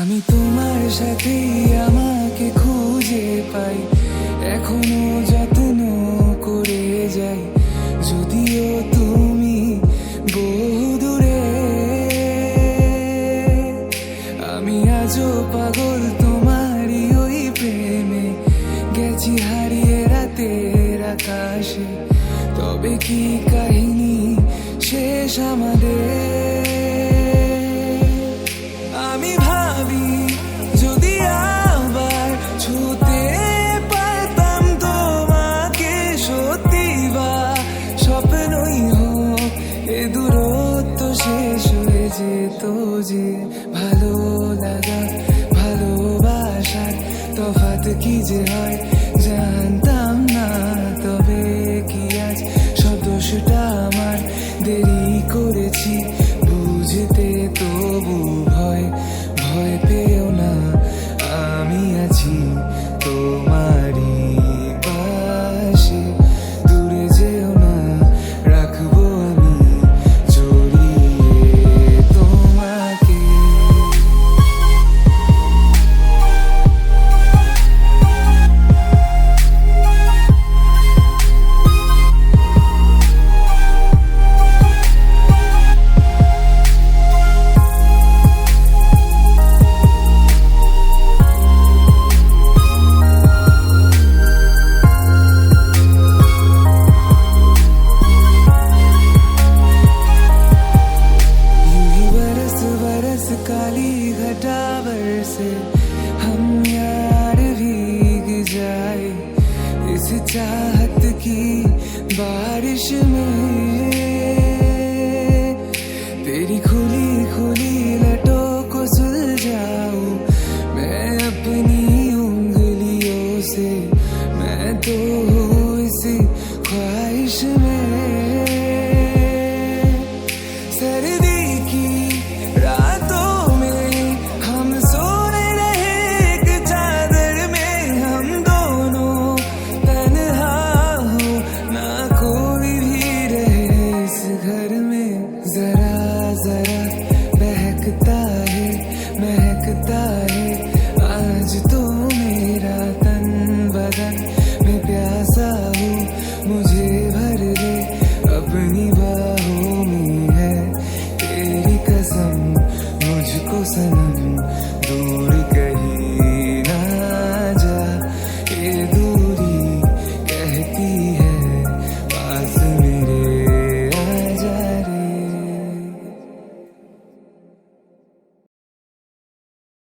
আমি তোমার সাথে আমাকে খুঁজে পাই, এখনো যত্ন করে যাই, যদিও তুমি বহু দূরে। আমি আজও পাগল তোমারই ওই প্রেমে, গেছি হারিয়ে রাতের আকাশে। তবে কি কাহিনী শেষ আমাদের? আমি ভাবি যদি আবার ছুতে পারতাম তোমাকে, সত্যি বা স্বপ্নই হোক এ দূরত্ব শেষ হয়ে যেত যে। ভালো লাগা ভালোবাসার তফাৎ কি যে হয় জানতাম না। তবে কি আজ সব দোষটা আমার, দেরি করেছি বুঝতে, তবু ভয় ভয় পেও না, আমি আছি তোমারই পাশে। দূরে যেও না, রাখবো আমি জড়িয়ে তোমাকে। काली घटा बरसे हम यार भीग जाए इस चाहत की बारिश में। तेरी खुली खुली लटों को सुलझाऊं मैं अपनी उंगलियों से, मैं तो हूँ इस ख्वाहिश में। सर्दी की रातों में हम सोने रहे एक चादर में, हम दोनों तन्हा हो ना कोई भी रहे इस घर में। जरा जरा बहकता है महकता है आज तो मेरा तन बदन, मैं प्यासा हूँ मुझे भर दे अपनी बाहों में है तेरी कसम, मुझको सनम दूर कर